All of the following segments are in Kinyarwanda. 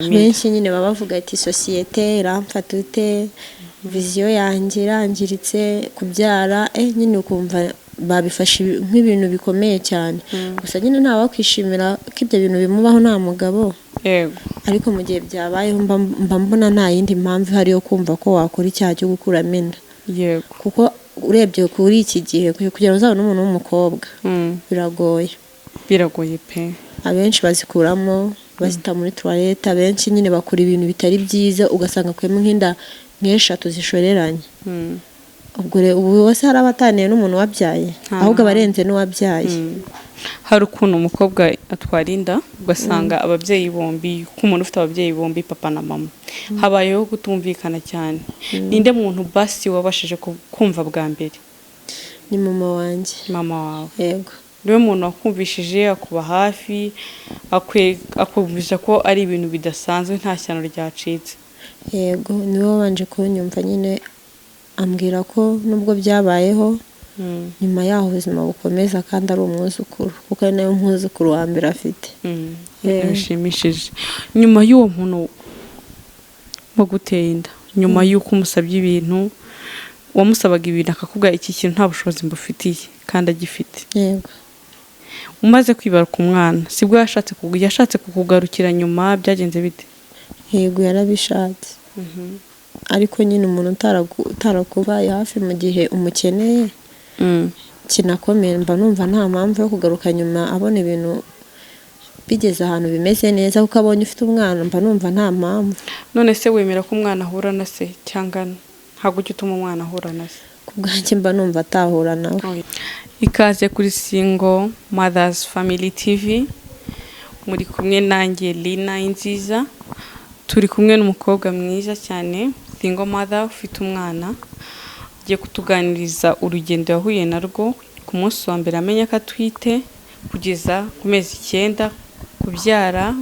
benshi nyine baba bavuga ati sosiyete iramfata ute, viziyo yanjye irangiritse, kubyara nyine ukumva babifashe nk'ibintu bikomeye cyane. Gusa nyine nta wakwishimira ko ibyo bintu bimubaho nta mugabo. Yego. Ariko mu gihe byabayeho mba mbona nta yindi mpamvu ihari yo kumva ko wakora icyaha cyo gukuramo inda. Yego. Kuko urebye kuri iki gihe kugira ngo uzabone umuntu w'umukobwa biragoye. Biragoye pe. Abenshi bazikuramo bazita muri toilette, abenshi nyine bakora ibintu bitari byiza ugasanga kwemo nk'inda nk'eshatu zishoreranye. Ubwo rero ubu wese hari abataniye n'umuntu wabyaye ahubwo abarenze n'uwabyaye. Hari ukuntu umukobwa atwara inda ugasanga ababyeyi bombi, ko umuntu ufite ababyeyi bombi papa na mama habayeho kutumvikana cyane. Ninde muntu basi wabashije kumva bwa mbere? Ni mama wanjye. Mama wawe. Yego. Niwe muntu wakumvishije, akuba hafi, akumvisha ko ari ibintu bidasanzwe nta shyano ryacitse. Yego, niwe wabanje kunyumva nyine ambwira ko nubwo byabayeho nyuma yaho ubuzima bukomeza kandi ari umwuzukuru, kuko ari nawe mwuzukuru wa mbere afite. Bishimishije. Nyuma y'uwo muntu waguteye inda, nyuma y'uko umusabye ibintu, wamusabaga ibintu akakubwira iki kintu nta bushobozi mbufitiye kandi agifite. Yego. Umaze kwibaruka umwana sibwo yashatse kukugarukira nyuma, byagenze bite? Yego, yarabishatse. Ariko nyine umuntu utarakubaye hafi mu gihe umukeneye kinakomeye, mba numva nta mpamvu yo kugaruka nyuma abona ibintu bigeze ahantu bimeze neza, kuko abonye ufite umwana mba numva nta mpamvu. None se wemera ko umwana ahura na se cyangwa ntabwo ujya utuma umwana ahura na se? Ku bwanjye mba numva atahura nawe. Ikaze kuri Single Mothers Family TV, muri kumwe nanjye Lina Inziza. Turi kumwe n'umukobwa mwiza cyane, single mother ufite umwana, ugiye kutuganiriza urugendo yahuye narwo ku munsi wa mbere amenya ko atwite kugeza ku mezi 9, kubyara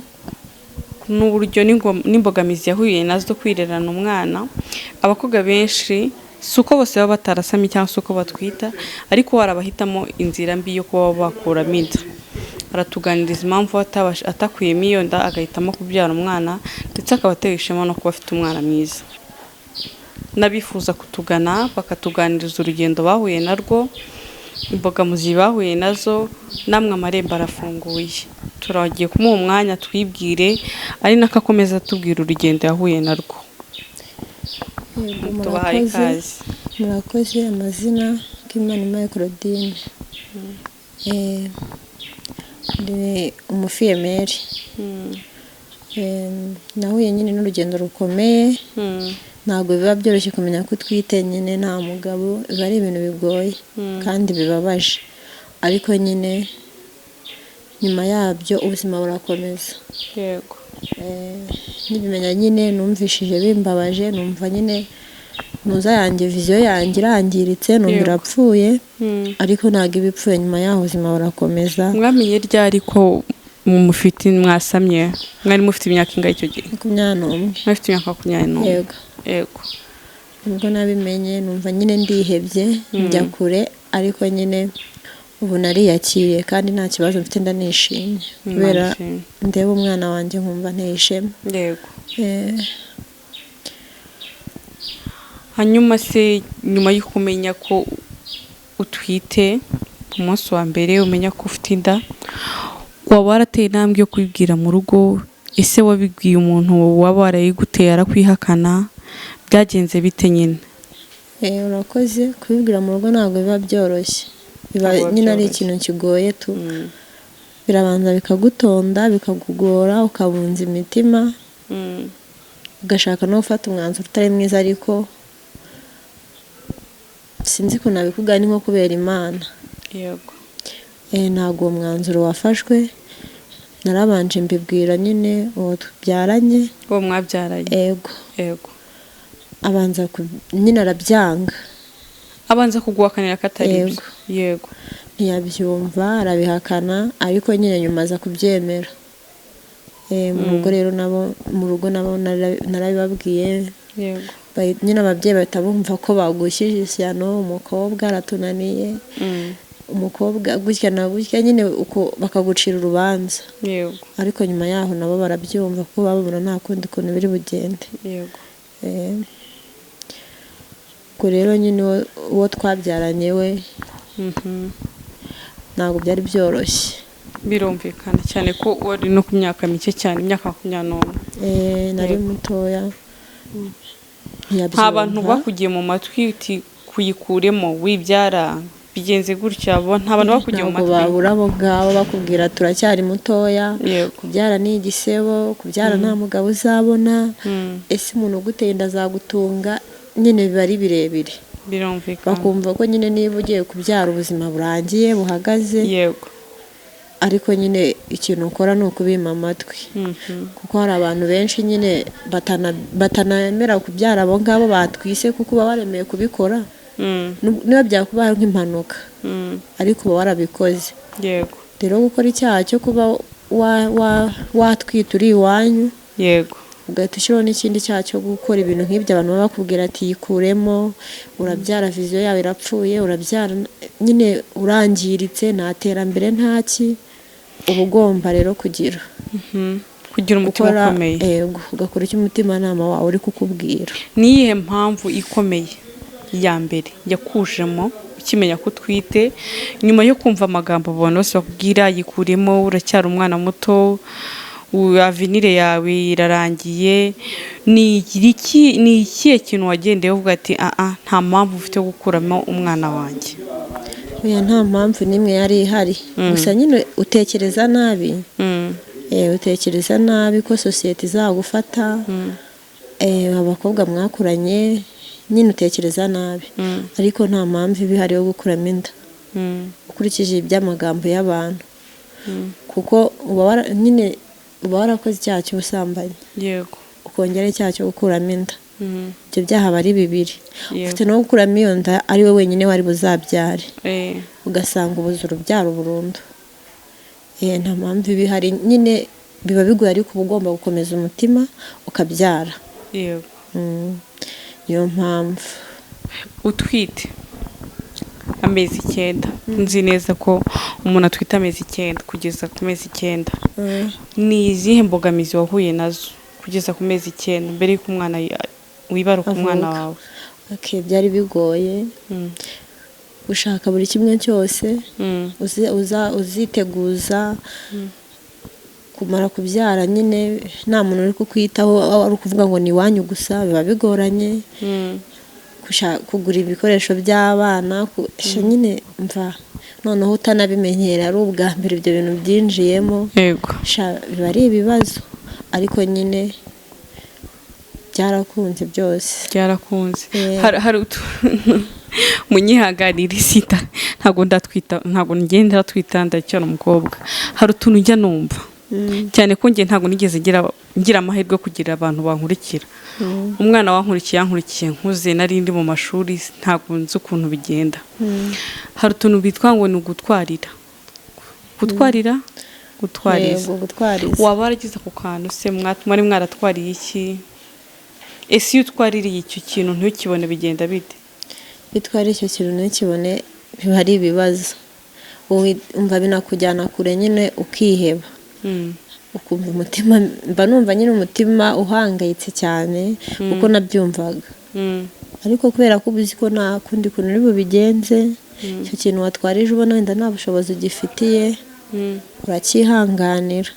n'uburyo n'imbogamizi yahuye nazo kwirerana umwana. Abakobwa benshi suko bose baba batarasamye cyangwa suko batwita, ariko warabahitamo inzira mbi yo kuba bakuramo inda. Aratuganiriza impamvu atakuyemo iyo nda agahitamo kubyara umwana, ndetse akaba atewe ishema no kuba afite umwana mwiza. N'abifuza kutugana bakatuganiriza urugendo bahuye narwo, imbogamizi bahuye nazo, namwe amarembo arafunguye. Turagiye kumuha umwanya twibwire, ari nako akomeza atubwira urugendo yahuye narwo. Tubahaye ikaze. Murakoze. Amazina Kimanimana Claudine. Ndi umufiyemeri. Nahuye nyine n'urugendo rukomeye. Ntabwo biba byoroshye kumenya ko utwite nyine nta mugabo, biba ari ibintu bigoye kandi bibabaje. Ariko nyine nyuma yabyo ubuzima burakomeza. Yego. Nibimenya nyine numvishije bimbabaje, numva nyine nuza yanjye viziyo yanjye irangiritse, numva irapfuye. Ariko ntabwo ibipfuye, nyuma yaho ubuzima burakomeza. Mwamenye ryari ko mufite mwasamye? Mwari mufite imyaka ingahe icyo gihe? 21. Mufite imyaka 21? Yego. Yego. Nubwo nabimenye numva nyine ndihebye njya kure, ariko nyine ubu nariyakiriye kandi nta kibazo mfite, ndanishimye kubera ndeba umwana wanjye nkumva nteye ishema. Yego. Hanyuma se nyuma yo kumenya ko utwite ku munsi wa mbere umenya ko ufite inda, waba warateye intambwe yo kubibwira mu rugo? Ese wabibwiye umuntu waba warayiguteye arakwihakana? Byagenze bite nyine? Urakoze. Kubibwira mu rugo ntabwo biba byoroshye, biba nyine ari ikintu kigoye tu. Birabanza bikagutonda, bikakugora, ukabunza imitima, ugashaka no gufata umwanzuro utari mwiza, ariko sinzi ko nabikubwira, ni nko kubera Imana. Yego. Ntabwo uwo mwanzuro wafashwe, narabanje mbibwira nyine uwo tubyaranye. Uwo mwabyaranye? Yego. Yego. Abanza nyine arabyanga. Abanza kuguhakanira ko atari byo? Yego. Ntiyabyumva, arabihakana, ariko nyine nyuma aza kubyemera. Mu rugo nabo narabibabwiye. Yego. Nyine ababyeyi bahita bumva ko bagushyije ishyano, umukobwa aratunaniye. umukobwa gutya na gutya nyine uko bakagucira urubanza, yego ariko nyuma yaho nabo barabyumva kuko babona nta kundi kuntu biri bugende. yego ubwo rero nyine uwo twabyaranye we ntabwo byari byoroshye. birumvikana cyane ko wari no ku myaka mike cyane, imyaka 21. Nari mutoya. nta bantu bakugiye mu matwi uti kuyikuremo wibyara bigenze gutya, nta bantu bakugiye mu matwi? Ntabwo babura abo ngabo bakubwira turacyari mutoya, kubyara ni igisebo, kubyara nta mugabo uzabona, ese umuntu uguteye inda azagutunga, nyine biba ari birebire. birumvikana bakumva ko nyine niba ugiye kubyara ubuzima burangiye buhagaze, yego ariko nyine ikintu ukora ni ukubima amatwi, kuko hari abantu benshi nyine batanamera kubyara abo ngabo batwise, kuko uba waremeye kubikora niba byakubaye nk'impanuka, ariko uba warabikoze. yego rero gukora icyaha cyo kuba watwita uri iwanyu, yego ugahita ushyiraho n'ikindi cyaha cyo gukora ibintu nk'ibyo, abantu baba bakubwira ati yikuremo, urabyara viziyo yawe irapfuye, urabyara nyine urangiritse, nta terambere ntaki, uba ugomba rero kugira umutima ukomeye, ugakora icyo umutimanama wawe uri kukubwira. niyihe mpamvu ikomeye ya mbere yakujemo ukimenya ko utwite, nyuma yo kumva amagambo abantu bose bakubwira yikuremo, uracyari umwana muto, avenire yawe irarangiye, ni ikihe kintu wagendeye uvuga ati nta mpamvu ufite yo gukuramo umwana wanjye? oya, nta mpamvu n'imwe yari ihari, gusa nyine utekereza nabi, utekereza nabi ko sosiyete izagufata, abakobwa mwakuranye, nyine utekereza nabi, ariko nta mpamvu iba ihari yo gukuramo inda ukurikije iby'amagambo y'abantu, kuko nyine uba warakoze icyaha cy'ubusambanyi, yego ukongera icyaha cyo gukuramo inda, ibyo byaha aba ari bibiri. ufite no gukuramo iyo nda ari we wenyine wari buzabyare, ugasanga ubuze urubyaro burundu. nta mpamvu iba ihari, nyine biba bigoye, ariko uba ugomba gukomeza umutima ukabyara. yego niyo mpamvu. utwite amezi 9, nzi neza ko umuntu atwite amezi 9 kugeza ku mezi 9, ni izihe mbogamizi wahuye nazo kugeza ku mezi 9 mbere y'uko umwana wibaruka umwana wawe? byari bigoye gushaka buri kimwe cyose, uziteguza kumara kubyara, nyine nta muntu uri kukwitaho, ari ukuvuga ngo ni iwanyu gusa, biba bigoranye kugura ibikoresho by'abana, nyine mva noneho utanabimenyera ari ubwa mbere ibyo bintu byinjiyemo, biba ari ibibazo, ariko nyine byarakunze byose. byarakunze. hari munyihagarira isita, ntabwo ngenda twita, ndacyari umukobwa, hari utuntu njya numva cyane ko njye ntabwo nigeze ngira amahirwe yo kugira abantu bankurikira. umwana yankurikiye nkuze, nari ndi mu mashuri, ntabwo nzi ukuntu bigenda. hari utuntu bitwa ngo ni ugutwarira, gutwariza. waba waragize ako kantu se? mwari mwaratwariye iki? ese iyo utwaririye icyo kintu ntukibone bigenda bite? bitwara icyo kintu ntukibone, biba ari ibibazo, umva binakujyana kure, nyine ukiheba, ukumva umutima, mba numva nyine umutima uhangayitse cyane, kuko nabyumvaga, ariko kubera ko uzi ko nta kundi kuntu uri bubigenze, icyo kintu watwarije ubona wenda nta bushobozi ugifitiye, urakihanganira.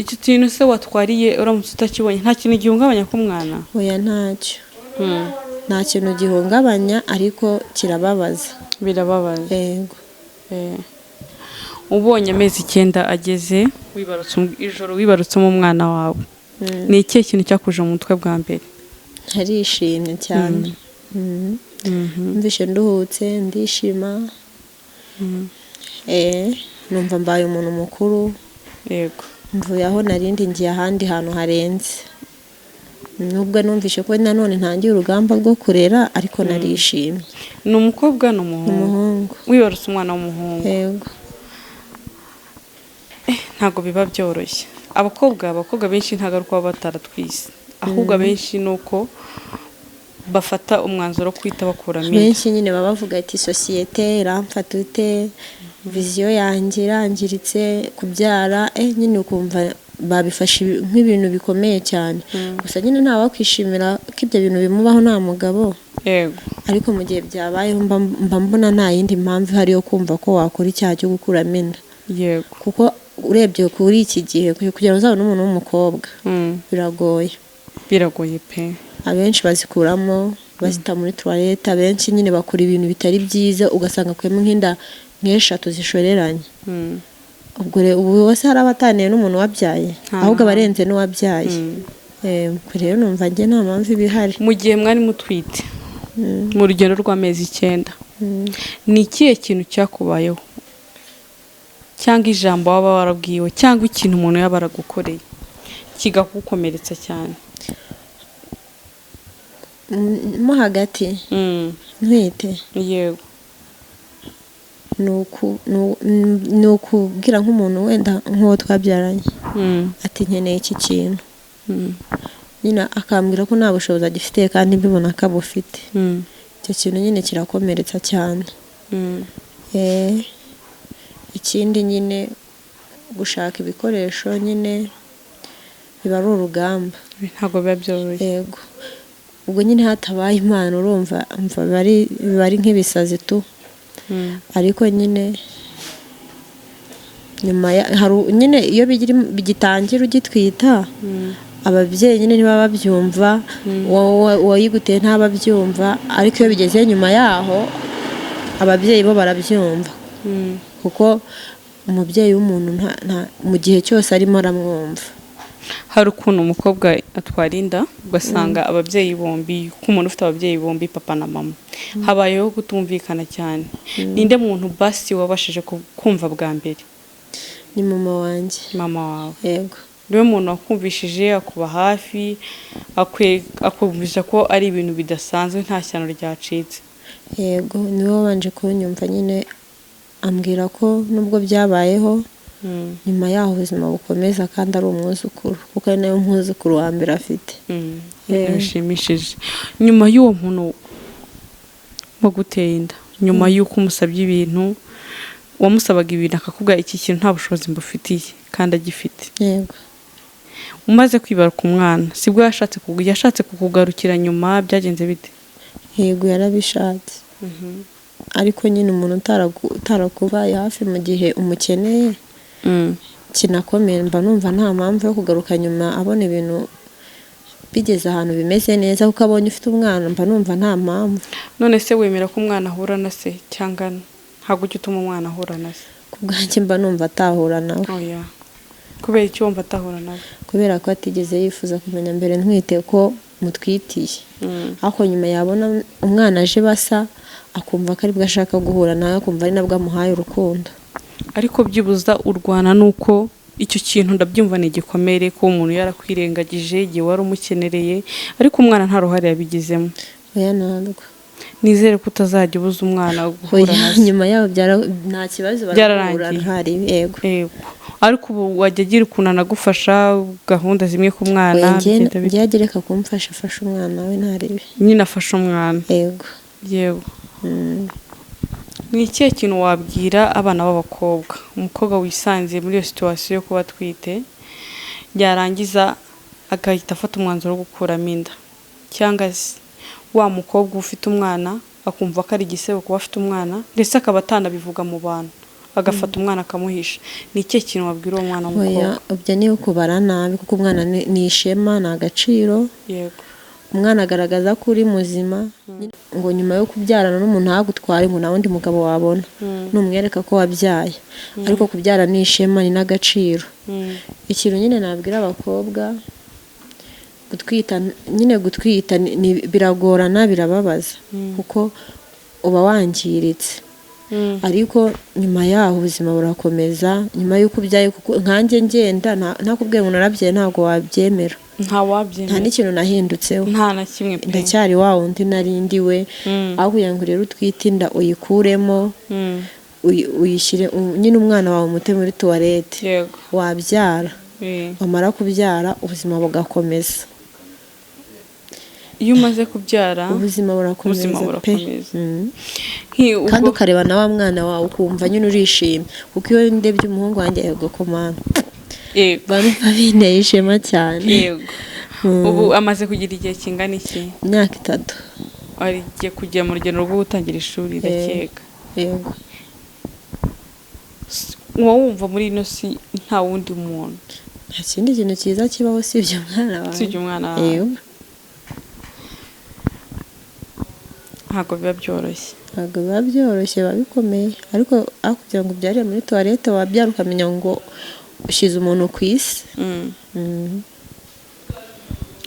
icyo kintu se watwariye uramutse utakibonye, nta kintu gihungabanya ku mwana? oya, ntacyo, nta kintu gihungabanya, ariko kirababaza. birababaza. yego. ubonye amezi 9 ageze, ijoro wibarutsemo umwana wawe, ni ikihe kintu cyakuje mu mutwe bwa mbere? Narishimye cyane, mvishe nduhutse, ndishima, numva mbaye umuntu mukuru, yego mvuye aho narindi ngiye ahandi hantu harenze, nubwo numvishe ko nanone ntangiye urugamba rwo kurera, ariko narishimye. ni umukobwa n'umuhungu? wibarutse umwana w'umuhungu? yego. ntabwo biba byoroshye. abakobwa benshi ntabwo ari uko baba bataratwise, ahubwo abenshi ni uko bafata umwanzuro wo kwita bakuramo inda. benshi nyine baba bavuga ati sosiyete iramfata ute, viziyo yanjye irangiritse, kubyara nyine ukumva babifashe nk'ibintu bikomeye cyane. Gusa nyine nta wakwishimira ko ibyo bintu bimubaho nta mugabo, yego, ariko mu gihe byabayeho mba mbona nta yindi mpamvu ihari yo kumva ko wakora icyaha cyo gukuramo inda. yego, kuko urebye kuri iki gihe kugira ngo uzabone umuntu w'umukobwa biragoye pe. abenshi bazikuramo bazita muri toilette, abenshi nyine bakora ibintu bitari byiza ugasanga akuyemo nk'inda nk'eshatu zishoreranye. ubwo ubu wese hari abataniye n'umuntu wabyaye, ahubwo abarenze n'uwabyaye. rero numva njye nta mpamvu ibihari. Mu gihe mwari mutwite mu rugendo rw'amezi 9, ni ikihe kintu cyakubayeho cyangwa ijambo waba warabwiwe cyangwa ikintu umuntu yaba aragukoreye kigakukomeretsa cyane? mo hagati ntwite, yego, ni ukubwira nk'umuntu wenda nk'uwo twabyaranye ati nkeneye iki kintu, nyine akambwira ko nta bushobozi agifite kandi mbibona ko abufite. icyo kintu nyine kirakomeretsa cyane. ikindi nyine gushaka ibikoresho nyine biba ari urugamba, ntabwo biba byoroshye. yego, ubwo nyine hatabaye Imana urumva biba ari nk'ibisazi tu. ariko nyine nyuma nyine iyo bigitangira ugitwita, ababyeyi nyine ntibaba babyumva, uwayiguteye ntababyumva, ariko iyo bigeze nyuma yaho ababyeyi bo barabyumva. kuko umubyeyi w'umuntu mu gihe cyose arimo aramwumva. Hari ukuntu umukobwa atwara inda ugasanga ababyeyi bombi, k'umuntu ufite ababyeyi bombi papa na mama, habayeho kutumvikana cyane. Ninde muntu basi wabashije kumva bwa mbere? Ni mama wanjye. Mama wawe? Yego. Niwe muntu wakumvishije, akuba hafi, akumvisha ko ari ibintu bidasanzwe, nta shyano ryacitse? Yego, niwe wabanje kunyumva nyine, ambwira ko nubwo byabayeho nyuma yaho ubuzima bukomeza kandi ari umwuzukuru, kuko ari nawe mwuzukuru wa mbere afite. Bishimishije. Nyuma y'uwo muntu waguteye inda, nyuma y'uko umusabye ibintu, wamusabaga ibintu akakubwira iki kintu nta bushobozi mbufitiye kandi agifite, yego, umaze kwibaruka umwana sibwo yashatse kukugarukira nyuma, byagenze bite? Yego, yarabishatse. ariko nyine umuntu utarakubaye hafi mu gihe umukeneye kinakomeye, mba numva nta mpamvu yo kugaruka nyuma abona ibintu bigeze ahantu bimeze neza, kuko abonye ufite umwana mba numva nta mpamvu. None se wemera ko umwana ahura na se cyangwa ntabwo ujya utuma umwana ahura na se? Ku bwanjye mba numva atahura nawe. Oya, kubera icyo wumva atahura nawe? Kubera ko atigeze yifuza kumenya mbere ntwite ko mutwitiye, ariko nyuma yabona umwana aje basa akumva ko aribwo ashaka guhura nawe, akumva ari nabwo amuhaye urukundo. Ariko byibuza urwana nuko icyo kintu ndabyumva ni igikomere, ko umuntu yarakwirengagije igihe wari umukenereye, ariko umwana nta ruhare yabigizemo. Oya, ntabwo. Nizere ko utazajya ubuza umwana guhura na se. Nyuma yaho nta kibazo barahura ntari. Yego. Ariko ubu wajya agira ukuntu anagufasha gahunda zimwe ku mwana? Njye agereka kumfasha, afasha umwana we ntarebe. Nyine afasha umwana? Yego. Yego. Ni ikihe kintu wabwira abana b'abakobwa, umukobwa wisanze muri iyo situwasiyo yo kuba atwite, yarangiza agahita afata umwanzuro wo gukuramo inda, cyangwa se wa mukobwa ufite umwana akumva ko ari igisebo kuba afite umwana, ndetse akaba atanabivuga mu bantu, agafata umwana akamuhisha? Ni ikihe kintu wabwira uwo mwana w'umukobwa? Ubyo ni ukubara nabi, kuko umwana ni ishema, ni agaciro. Yego. Umwana agaragaza ko uri muzima, ngo nyuma yo kubyarana n'umuntu ntagutware ngo nta wundi mugabo wabona, numwereka ko wabyaye. ariko kubyara ni ishema, ni n'agaciro. ikintu nyine nabwira abakobwa, gutwita biragorana, birababaza, kuko uba wangiritse, ariko nyuma yaho ubuzima burakomeza. Nyuma y'uko ubyaye, kuko nkanjye ngenda ntakubwiye ngo narabyaye ntabwo wabyemera. Nta n'ikintu nahindutseho, nta na kimwe pe. ndacyari wa wundi narindi we. aho kugira ngo rero utwite inda uyikuremo, uyishyire nyine umwana wawe umute muri toilette, wabyara, wamara kubyara ubuzima bugakomeza. iyo umaze kubyara ubuzima ubuzima burakomeza pe. burakomeza. Mm. kandi ukareba na wa mwana wawe ukumva nyine urishimye, kuko iyo ndebye umuhungu wanjye yego komana yego barumva binteye ishema cyane. yego. Ubu amaze kugira igihe kingana iki? Imyaka 3. Arigiye kujya mu rugendo rwo gutangira ishuri ndakeka. Yego. Uba wumva muri ino si nta wundi muntu? Nta kindi kintu cyiza kibaho usibye umwana wawe. Usibye umwana wawe. Yego. Ntabwo biba byoroshye. Ntabwo biba byoroshye, biba bikomeye, ariko aho kugira ngo ubyarire muri toilette wabyara ukamenya ngo ushyize umuntu ku isi.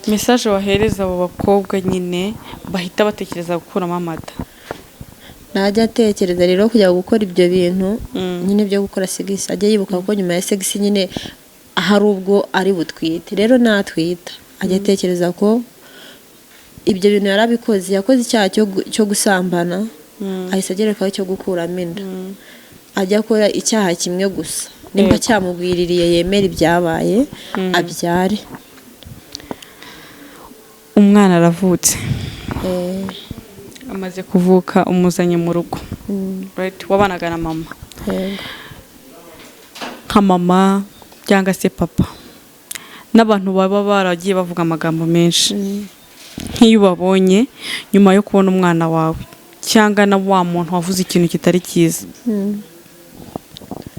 Message wahereza abo bakobwa nyine bahita batekereza gukuramo amata? Najya atekereza rero kujya gukora ibyo bintu nyine byo gukora segisi, ajya yibuka ko nyuma ya segisi nyine hari ubwo ari butwite. Rero natwita ajya atekereza ko ibyo bintu yarabikoze, yakoze icyaha cyo gusambana, ahise agerekaho cyo gukuramo inda. Ajya akora icyaha kimwe gusa, nimba cyamubwiririye yemera ibyabaye abyare. Umwana aravutse, amaze kuvuka umuzanye mu rugo, right? Wabanaga na mama? Nka mama cyangwa se papa, n'abantu baba baragiye bavuga amagambo menshi, nk'iyo ubabonye nyuma yo kubona umwana wawe cyangwa na wa muntu wavuze ikintu kitari cyiza,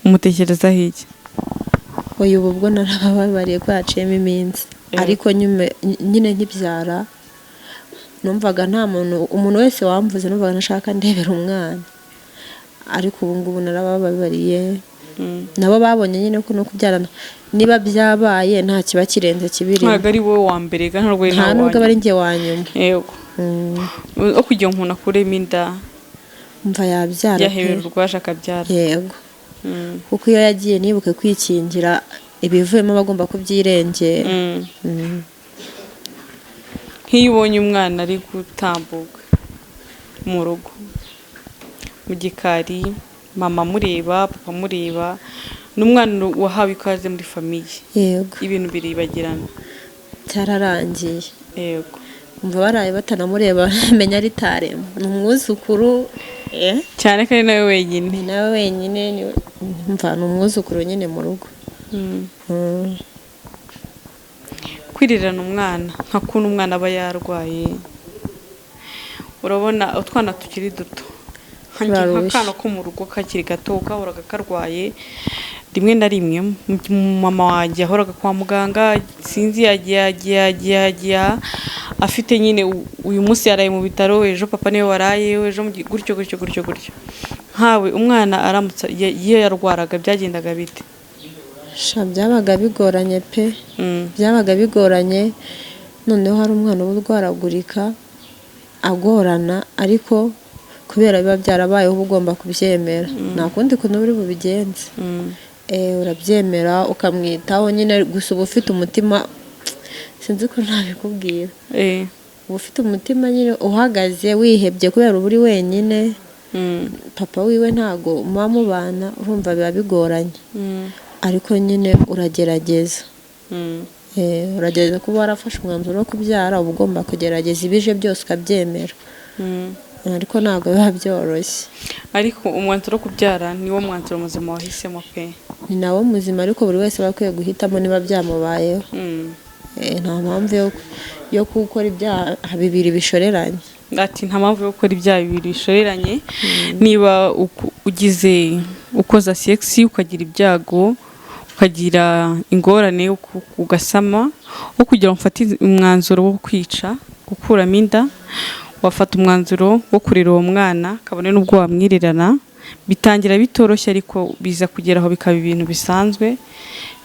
umutekerezaho iki? Oya, ubu bwo narababariye ko yaciyemo iminsi, ariko nyine nkibyara numvaga nta umuntu wese wamvuze numvaga nashaka ndebera umwana, ariko ubu ngubu narababariye. Nabo babonye nyine ko no kubyarana niba byabaye nta kiba kirenze kibiri. Ntabwo ari wowe wa mbere kandi nta nubwo ari njye wa nyuma. Yego. Kugira umuntu akuremo inda umva yabyara, yahebera urwaje akabyara. Yego. Kuko iyo yagiye nibuke kwikingira ibivuyemo bagomba kubyirengera. Nk'iyo ubonye umwana ari gutambuka mu rugo mu gikari, mama mureba, papa mureba, n'umwana wahawe ikaze muri famiye. Yego. Ibintu biribagirana. Cyararangiye. Yego. Umva baraye batanamureba menya ari tarema. Ni umwuzukuru cyane kandi nawe wenyine. Ni nawe wenyine, umva ni umwuzukuru nyine mu rugo. Kwirirana umwana nka kuntu umwana aba yarwaye, urabona utwana tukiri duto nk'akana ko mu rugo kakiri gato kahoraga karwaye, rimwe na rimwe mama wanjye yahoraga kwa muganga, sinzi yagiye afite nyine uyu munsi yaraye mu bitaro, ejo papa niwe waraye, ejo gutyo. Nkawe umwana aramutse iyo yarwaraga byagendaga bite? Byabaga bigoranye pe. Byabaga bigoranye, noneho hari umwana uba urwaragurika agorana, ariko kubera biba byarabayeho uba ugomba kubyemera. Nta kundi kuntu uri bubigenze. Urabyemera ukamwitaho nyine, gusa uba ufite umutima, sinzi ko ntabikubwira, uba ufite umutima nyine uhagaze wihebye kubera uba uri wenyine. Papa wiwe ntago muba mubana, urumva biba bigoranye, ariko nyine uragerageza. Uragerageza kuba warafashe umwanzuro wo kubyara, uba ugomba kugerageza ibije byose ukabyemera, ariko ntabwo biba byoroshye. Ariko umwanzuro wo kubyara niwo mwanzuro muzima wahisemo pe? Ni nawo muzima, ariko buri wese aba akwiye guhitamo niba byamubayeho. Nta mpamvu yo gukora ibyaha bibiri bishoreranye. Ati nta mpamvu yo gukora ibyaha bibiri bishoreranye. Niba ukoza sex ukagira ibyago, ukagira ingorane, ugasama, wo kugira ngo mfate umwanzuro wo kwica, gukuramo inda, wafata umwanzuro wo kurera uwo mwana kabone n'ubwo wamwirirana, bitangira bitoroshye ariko biza kugeraho bikaba ibintu bisanzwe,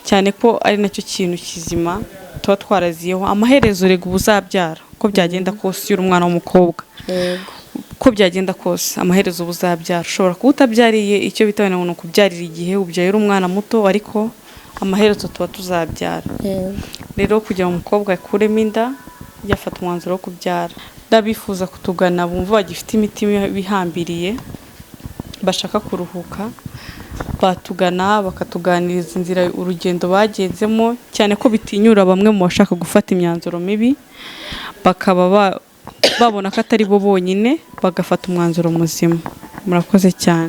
cyane ko ari nacyo kintu kizima tuba twaraziyeho. Amaherezo rega ubuzabyara ko byagenda kose, uri umwana w'umukobwa ko byagenda kose amaherezo ubuzabyara. Ushobora kuba utabyariye icyo bita ngo kubyarira igihe, ubyara umwana muto, ariko amaherezo tuba tuzabyara. Rero kugira ngo umukobwa akuremo inda yafata umwanzuro wo kubyara, ndabifuza kutugana bumva bagifite imitima bihambiriye, bashaka kuruhuka, batugana bakatuganiriza inzira urugendo bagezemo, cyane ko bitinyura bamwe mu bashaka gufata imyanzuro mibi, bakaba babona ko atari bo bonyine bagafata umwanzuro muzima. Murakoze cyane.